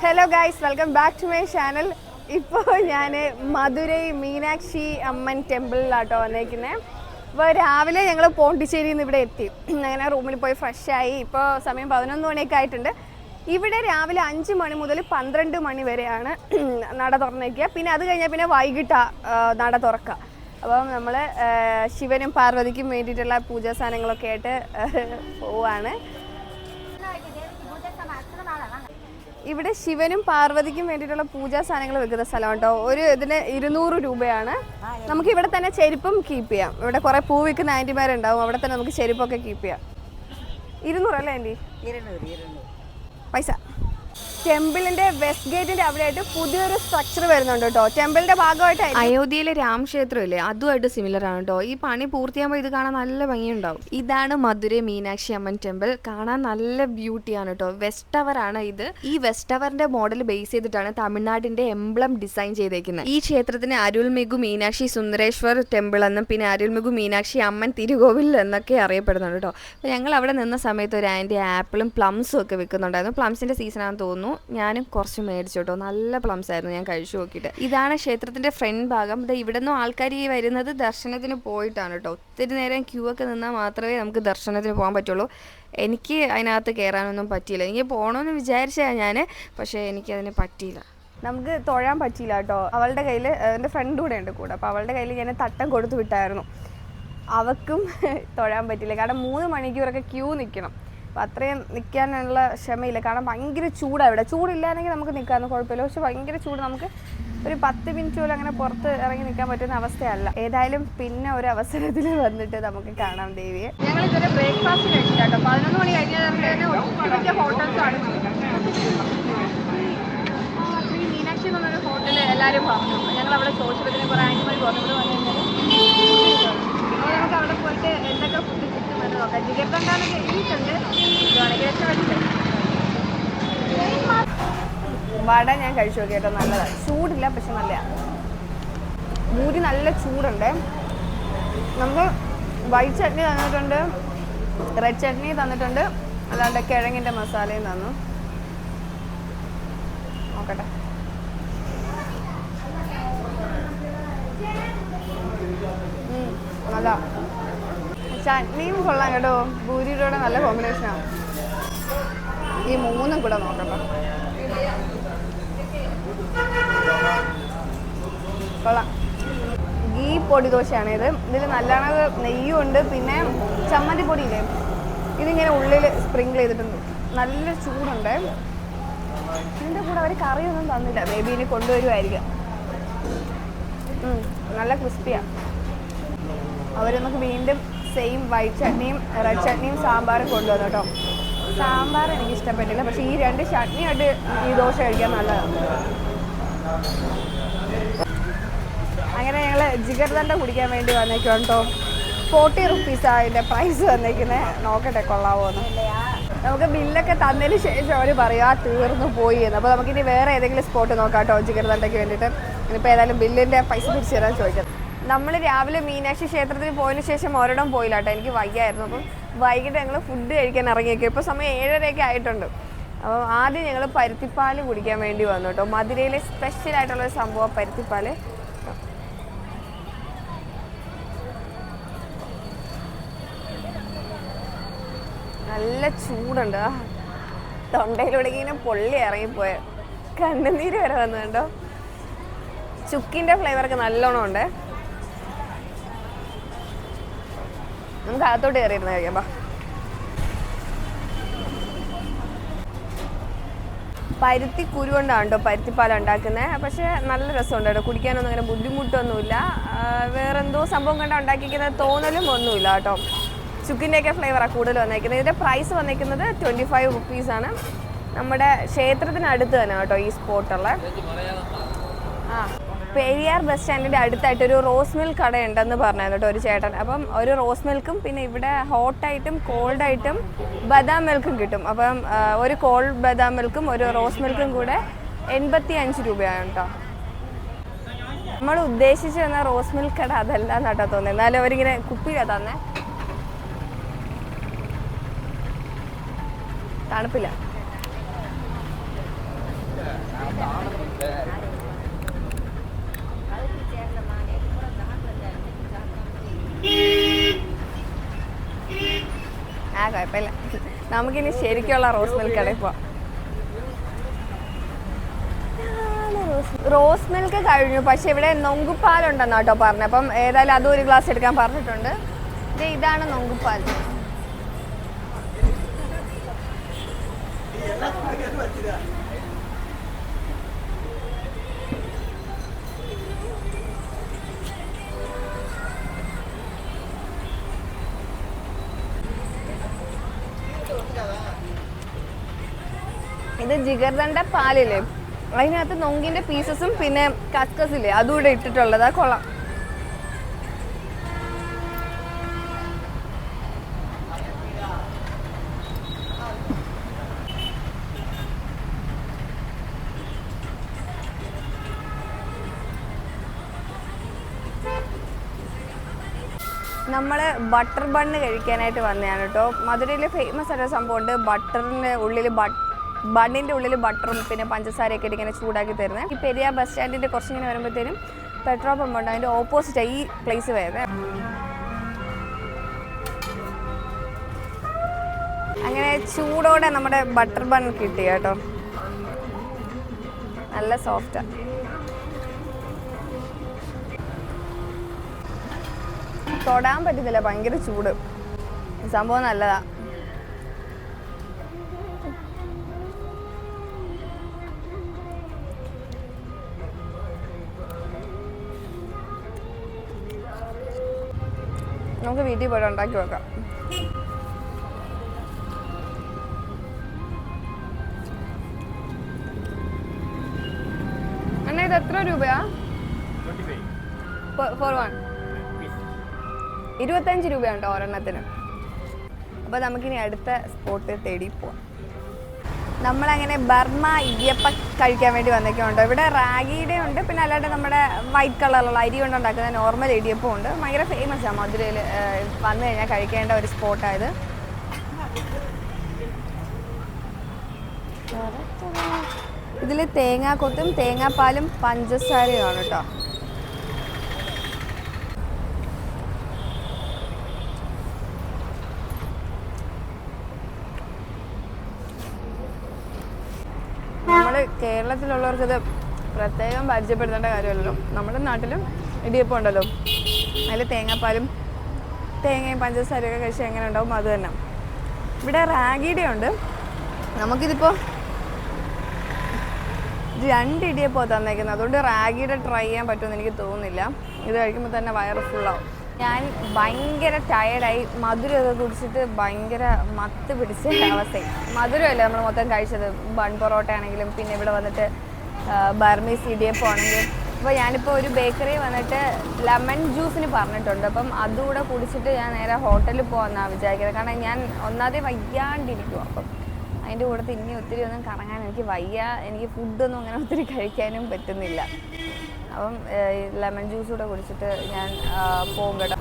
Hello guys, welcome back to my channel. ഇപ്പോൾ ഞാൻ മധുരൈ മീനാക്ഷി അമ്മൻ ടെമ്പിളിലാട്ടോ വന്നേക്കുന്നത്. ഇപ്പോൾ രാവിലെ ഞങ്ങൾ പോണ്ടിച്ചേരിയിൽ നിന്ന് ഇവിടെ എത്തി. അങ്ങനെ റൂമിൽ പോയി ഫ്രഷായി. ഇപ്പോൾ സമയം 11 മണിയൊക്കെ ആയിട്ടുണ്ട്. ഇവിടെ രാവിലെ 5 മണി മുതൽ 12 മണി വരെയാണ് നട തുറന്നേക്കുക. പിന്നെ അത് കഴിഞ്ഞാൽ പിന്നെ വൈകിട്ടാണ് നട തുറക്കുക. അപ്പം നമ്മൾ ശിവനും പാർവതിക്കും വേണ്ടിയിട്ടുള്ള പൂജാ സാധനങ്ങളൊക്കെ ആയിട്ട് പോവാണ്. ഇവിടെ ശിവനും പാർവതിക്കും വേണ്ടിയിട്ടുള്ള പൂജാ സാധനങ്ങൾ വെക്കുന്ന സ്ഥലം കേട്ടോ. ഒരു ഇതിന് 200 രൂപയാണ്. നമുക്ക് ഇവിടെ തന്നെ ചെരുപ്പും കീപ്പ് ചെയ്യാം. ഇവിടെ കുറേ പൂ വിൽക്കുന്ന ആൻറ്റിമാരുണ്ടാവും. അവിടെ തന്നെ നമുക്ക് ചെരുപ്പൊക്കെ കീപ്പ് ചെയ്യാം. 200 അല്ലേ ആൻറ്റി? 200 പൈസ. ടെമ്പിളിന്റെ വെസ്റ്റ് ഗേറ്റിന്റെ അവിടെയായിട്ട് പുതിയൊരു സ്ട്രക്ചർ വരുന്നുണ്ട് കേട്ടോ. ടെമ്പിളിന്റെ ഭാഗമായിട്ട് അയോധ്യയിലെ രാമക്ഷേത്രം ഇല്ലേ, അതുമായിട്ട് സിമിലർ ആണ് കേട്ടോ. ഈ പണി പൂർത്തിയാകുമ്പോൾ ഇത് കാണാൻ നല്ല ഭംഗിയുണ്ടാവും. ഇതാണ് മധുരൈ മീനാക്ഷി അമ്മൻ ടെമ്പിൾ. കാണാൻ നല്ല ബ്യൂട്ടിയാണ് കേട്ടോ. വെസ്റ്റ് ടവർ ആണ് ഇത്. ഈ വെസ്റ്റ് ടവറിന്റെ മോഡൽ ബേസ് ചെയ്തിട്ടാണ് തമിഴ്നാടിന്റെ എംബ്ലം ഡിസൈൻ ചെയ്തേക്കുന്നത്. ഈ ക്ഷേത്രത്തിന് അരുൾമിഗു മീനാക്ഷി സുന്ദരേശ്വർ ടെമ്പിൾ എന്നും പിന്നെ അരുൾമിഗു മീനാക്ഷി അമ്മൻ തിരുകോവിൽ എന്നൊക്കെ അറിയപ്പെടുന്നുണ്ട് കേട്ടോ. അപ്പോൾ ഞങ്ങൾ അവിടെ നിന്ന സമയത്ത് ഒരു ആൻറ്റി ആപ്പിളും പ്ലംസും ഒക്കെ വിൽക്കുന്നുണ്ടായിരുന്നു. പ്ലംസിന്റെ സീസണാണെന്ന് തോന്നുന്നു. ഞാനും കുറച്ച് മേടിച്ചു കേട്ടോ. നല്ല പ്ലംസ് ആയിരുന്നു, ഞാൻ കഴിച്ചു നോക്കിയിട്ട്. ഇതാണ് ക്ഷേത്രത്തിന്റെ ഫ്രണ്ട് ഭാഗം. ഇവിടെ നിന്നും ആൾക്കാർ ഈ വരുന്നത് ദർശനത്തിന് പോയിട്ടാണ് കേട്ടോ. ഒത്തിരി നേരം ക്യൂ ഒക്കെ നിന്നാൽ മാത്രമേ നമുക്ക് ദർശനത്തിന് പോകാൻ പറ്റുള്ളൂ. എനിക്ക് അതിനകത്ത് കയറാനൊന്നും പറ്റിയില്ല. എനിക്ക് പോകണമെന്ന് വിചാരിച്ചാണ് ഞാൻ, പക്ഷേ എനിക്കതിന് പറ്റിയില്ല. നമുക്ക് തൊഴാൻ പറ്റിയില്ല കേട്ടോ. അവളുടെ കയ്യിൽ എൻ്റെ ഫ്രണ്ട് കൂടെ ഉണ്ട് കൂടെ. അപ്പോൾ അവളുടെ കയ്യിൽ ഞാൻ തട്ടം കൊടുത്തു വിട്ടായിരുന്നു. അവൾക്കും തൊഴാൻ പറ്റില്ല. കാരണം 3 മണിക്കൂറൊക്കെ ക്യൂ നിൽക്കണം. അപ്പോൾ അത്രയും നിൽക്കാനുള്ള ക്ഷമയില്ല. കാരണം ഭയങ്കര ചൂടാണ് ഇവിടെ. ചൂടില്ലാണെങ്കിൽ നമുക്ക് നിൽക്കാമെന്ന് കുഴപ്പമില്ല. പക്ഷെ ഭയങ്കര ചൂട്. നമുക്ക് ഒരു 10 മിനിറ്റ് പോലും അങ്ങനെ പുറത്ത് ഇറങ്ങി നിൽക്കാൻ പറ്റുന്ന അവസ്ഥയല്ല. ഏതായാലും പിന്നെ ഒരു അവസരത്തിൽ വന്നിട്ട് നമുക്ക് കാണാം ദേവിയെ. ഞങ്ങൾ ഇതുവരെ ബ്രേക്ക്ഫാസ്റ്റ് കഴിച്ചില്ല കേട്ടോ. 11 മണി കഴിഞ്ഞാൽ തന്നെ ഒട്ടുമിക്ക ഹോട്ടൽസാണ്. ശ്രീ മീനാക്ഷി എന്നൊരു ഹോട്ടൽ എല്ലാവരും പറഞ്ഞു. ഞങ്ങൾ അവിടെ ചോദിച്ചതിന് കുറേ ആൻറ്റിമാർ പറഞ്ഞു നമുക്ക് അവിടെ പോയിട്ട് എന്തൊക്കെ ഫുഡ് കിട്ടുമെന്ന് നോക്കാം. ജിഗർദണ്ഡാന്നൊക്കെ എഴുതിയിട്ടുണ്ട്. ഇതാണെങ്കിൽ രക്ഷപ്പെട്ടിട്ട് വട ഞാൻ കഴിച്ചു നോക്കി കേട്ടോ. നല്ലതാണ്. ചൂടില്ല, പക്ഷെ നല്ലതാണ്. പൂരി നല്ല ചൂടുണ്ട്. നമുക്ക് വൈറ്റ് ചട്നി തന്നിട്ടുണ്ട്, റെഡ് ചട്നി തന്നിട്ടുണ്ട്, അല്ലാണ്ട് കിഴങ്ങിൻ്റെ മസാലയും തന്നു. നോക്കട്ടെ. നല്ല ചട്നിയും കൊള്ളാം കേട്ടോ. പൂരിയുടെ കൂടെ നല്ല കോമ്പിനേഷനാണ്. ഈ 3 കൂടെ നോക്കട്ടോ. കൊള്ളാം. ഗീ പൊടി ദോശയാണ് ഇത്. ഇതിൽ നല്ലോണം നെയ്യും ഉണ്ട്. പിന്നെ ചമ്മന്തി പൊടിയില്ലേ, ഇതിങ്ങനെ ഉള്ളിൽ സ്പ്രിങ്കിൾ ചെയ്തിട്ടുണ്ട്. നല്ല ചൂടുണ്ട്. ഇതിൻ്റെ കൂടെ അവർ കറിയൊന്നും തന്നില്ല. മേ ബി ഇനി കൊണ്ടുവരുമായിരിക്കും. നല്ല ക്രിസ്പിയാണ്. അവർ നമുക്ക് വീണ്ടും സെയിം വൈറ്റ് ചട്നിയും റെഡ് ചട്നിയും സാമ്പാറും കൊണ്ടുവന്നു കേട്ടോ. സാമ്പാർ എനിക്ക് ഇഷ്ടപ്പെട്ടില്ല, പക്ഷേ ഈ 2 ചട്നിയായിട്ട് ഈ ദോശ കഴിക്കാൻ നല്ലതാണ്. അങ്ങനെ ഞങ്ങൾ ജിഗർദണ്ഡ കുടിക്കാൻ വേണ്ടി വന്നേക്കും കേട്ടോ. 40 റുപ്പീസാണ് അതിൻ്റെ പ്രൈസ് വന്നേക്കുന്നത്. നോക്കട്ടെ കൊള്ളാവോ എന്ന്. നമുക്ക് ബില്ലൊക്കെ തന്നതിന് ശേഷം അവർ പറയുക തീർന്നു പോയി എന്ന്. അപ്പോൾ നമുക്കിനി വേറെ ഏതെങ്കിലും സ്പോട്ട് നോക്കാം കേട്ടോ ജിഗർദണ്ഡയ്ക്ക് വേണ്ടിയിട്ട്. ഇനിയിപ്പോൾ ഏതായാലും ബില്ലിൻ്റെ പൈസ തിരിച്ചു തരാൻ ചോദിക്കാം. നമ്മൾ രാവിലെ മീനാക്ഷി ക്ഷേത്രത്തിൽ പോയതിന് ശേഷം ഒരിടം പോയില്ല കേട്ടോ. എനിക്ക് വയ്യായിരുന്നു. അപ്പം വൈകിട്ട് ഞങ്ങൾ ഫുഡ് കഴിക്കാൻ ഇറങ്ങിയേക്കും. ഇപ്പോൾ സമയം 7:30 ആയിട്ടുണ്ട്. അപ്പോൾ ആദ്യം ഞങ്ങൾ പരുത്തിപ്പാൽ കുടിക്കാൻ വേണ്ടി വന്നു കേട്ടോ. മധുരയിലെ സ്പെഷ്യലായിട്ടുള്ളൊരു സംഭവം പരുത്തിപ്പാൽ. നല്ല ചൂടുണ്ട്. തൊണ്ടയിലൂടെ ഇങ്ങനെ പൊള്ളി ഇറങ്ങിപ്പോയ കണ്ണുനീര് വരെ വന്നു കണ്ടോ. ചുക്കിൻ്റെ ഫ്ലേവറൊക്കെ നല്ലോണം ഉണ്ട്. നമുക്ക് അകത്തോട്ട് കയറിയിരുന്ന് കഴിക്കാം. പരുത്തി കുരു കൊണ്ടാണ് കേട്ടോ പരുത്തിപ്പാൽ ഉണ്ടാക്കുന്നത്. പക്ഷേ നല്ല രസമുണ്ട് കേട്ടോ. കുടിക്കാനൊന്നും അങ്ങനെ ബുദ്ധിമുട്ടൊന്നുമില്ല. വേറെന്തോ സംഭവം കണ്ടാൽ ഉണ്ടാക്കിക്കുന്നത് തോന്നലും ഒന്നുമില്ല കേട്ടോ. ചുക്കിൻ്റെയൊക്കെ ഫ്ലേവറാണ് കൂടുതൽ വന്നേക്കുന്നത്. ഇതിൻ്റെ പ്രൈസ് വന്നേക്കുന്നത് 25 റുപ്പീസാണ്. നമ്മുടെ ക്ഷേത്രത്തിനടുത്ത് തന്നെ കേട്ടോ ഈ സ്പോട്ടുള്ള. പെരിയാർ ബസ് സ്റ്റാൻഡിൻ്റെ അടുത്തായിട്ടൊരു റോസ് മിൽക്ക് കടയുണ്ടെന്ന് പറഞ്ഞായിരുന്നു കേട്ടോ ഒരു ചേട്ടൻ. അപ്പം ഒരു റോസ് മിൽക്കും പിന്നെ ഇവിടെ ഹോട്ടായിട്ടും കോൾഡായിട്ടും ബദാം മിൽക്കും കിട്ടും. അപ്പം ഒരു കോൾഡ് ബദാം മിൽക്കും ഒരു റോസ് മിൽക്കും കൂടെ 85 രൂപയാണ് കേട്ടോ. നമ്മൾ ഉദ്ദേശിച്ച് തന്ന റോസ് മിൽക്ക് കട അതല്ല എന്നാട്ടോ തോന്നുന്നത്. എന്നാലും അവരിങ്ങനെ കുപ്പിയിലാണ് തന്നെ. തണുപ്പില്ല. കുഴപ്പമില്ല. നമുക്കിനി ശരിക്കുള്ള റോസ് മിൽക്ക് കടയിൽ പോവാം. റോസ് മിൽക്ക് കഴിഞ്ഞു, പക്ഷെ ഇവിടെ നൊങ്കുപ്പാലുണ്ടെന്നാ കേട്ടോ പറഞ്ഞത്. അപ്പം ഏതായാലും അതും ഒരു ഗ്ലാസ് എടുക്കാൻ പറഞ്ഞിട്ടുണ്ട്. ഇതാണ് നൊങ്കുപ്പാൽ. ഇത് ജിഗർദണ്ട പാലില്ലേ, അതിനകത്ത് നൊങ്കിന്റെ പീസസും പിന്നെ കസ്കസില്ലേ അതും കൂടെ ഇട്ടിട്ടുള്ളതാ. കൊള്ളാം. നമ്മൾ ബട്ടർ ബണ്ണ് കഴിക്കാനായിട്ട് വന്നതാണ് കേട്ടോ. മധുരയിൽ ഫേമസ് ആയിട്ട് സംഭവമുണ്ട്. ബണ്ണിൻ്റെ ഉള്ളിൽ ബട്ടറും പിന്നെ പഞ്ചസാരയൊക്കെ ഇട്ട് ഇങ്ങനെ ചൂടാക്കി തരുന്നത്. ഈ പെരിയാർ ബസ് സ്റ്റാൻഡിൻ്റെ കുറച്ചിങ്ങനെ വരുമ്പോഴത്തേനും പെട്രോൾ പമ്പ് ഉണ്ട്, അതിൻ്റെ ഓപ്പോസിറ്റാണ് ഈ പ്ലേസ് വരുന്നത്. അങ്ങനെ ചൂടോടെ നമ്മുടെ ബട്ടർ ബൺ കിട്ടി കേട്ടോ. നല്ല സോഫ്റ്റാണ്. തൊടാൻ പറ്റുന്നില്ല, ഭയങ്കര ചൂട്. സംഭവം നല്ലതാ. നമുക്ക് വീട്ടിൽ പോയിട്ട് ഉണ്ടാക്കി വെക്കാം. അണ്ണാ ഇത് എത്ര രൂപയാ? 25 രൂപയുണ്ടോ ഒരെണ്ണത്തിന്? അപ്പോൾ നമുക്കിനി അടുത്ത സ്പോട്ട് തേടി പോവാം. നമ്മളങ്ങനെ ബർമ ഇടിയപ്പ കഴിക്കാൻ വേണ്ടി വന്നേക്കുണ്ടോ. ഇവിടെ റാഗിയുടെ ഉണ്ട്, പിന്നെ അല്ലാണ്ട് നമ്മുടെ വൈറ്റ് കളറുള്ള അരി കൊണ്ട് ഉണ്ടാക്കുന്ന നോർമൽ ഇടിയപ്പം ഉണ്ട്. ഭയങ്കര ഫേമസാണ് മധുരയിൽ. വന്നു കഴിഞ്ഞാൽ കഴിക്കേണ്ട ഒരു സ്പോട്ടായത്. ഇതിൽ തേങ്ങാക്കൊത്തും തേങ്ങാപ്പാലും പഞ്ചസാരയുമാണ് കേട്ടോ. നമ്മൾ കേരളത്തിലുള്ളവർക്കത് പ്രത്യേകം പരിചയപ്പെടുത്തേണ്ട കാര്യമല്ലല്ലോ. നമ്മുടെ നാട്ടിലും ഇടിയപ്പം ഉണ്ടല്ലോ, അതിൽ തേങ്ങാപ്പാലും തേങ്ങയും പഞ്ചസാരയൊക്കെ കഴിച്ചാൽ എങ്ങനെ ഉണ്ടാവും അത് തന്നെ. ഇവിടെ റാഗിയുടെ ഉണ്ട്. നമുക്കിതിപ്പോൾ 2 ഇടിയപ്പോൾ തന്നേക്കുന്നത്, അതുകൊണ്ട് റാഗിയുടെ ട്രൈ ചെയ്യാൻ പറ്റുമെന്ന് എനിക്ക് തോന്നുന്നില്ല. ഇത് കഴിക്കുമ്പോൾ തന്നെ വയറ് ഫുള്ളാവും. ഞാൻ ഭയങ്കര ടയർഡായി. മധുരമൊക്കെ കുടിച്ചിട്ട് ഭയങ്കര മത്ത് പിടിച്ച അവസ്ഥയായി. മധുരമല്ലേ നമ്മൾ മൊത്തം കഴിച്ചത്, ബൺ പൊറോട്ട ആണെങ്കിലും പിന്നെ ഇവിടെ വന്നിട്ട് ബർമീസ് ഇടിയപ്പം ആണെങ്കിലും. അപ്പോൾ ഞാനിപ്പോൾ ഒരു ബേക്കറി വന്നിട്ട് ലെമൺ ജ്യൂസിന് പറഞ്ഞിട്ടുണ്ട്. അപ്പം അതുകൂടെ കുടിച്ചിട്ട് ഞാൻ നേരെ ഹോട്ടലിൽ പോകാമെന്നാണ് വിചാരിക്കുന്നത്. കാരണം ഞാൻ ഒന്നാമതേ വയ്യാണ്ടിരിക്കും. അപ്പം അതിൻ്റെ കൂടെ ഇനി ഒത്തിരി ഒന്നും കറങ്ങാൻ എനിക്ക് വയ്യ. എനിക്ക് ഫുഡൊന്നും അങ്ങനെ ഒത്തിരി കഴിക്കാനും പറ്റുന്നില്ല. അപ്പം ലെമൺ ജ്യൂസ് കൂടെ കുടിച്ചിട്ട് ഞാൻ പോകും കേട്ടോ.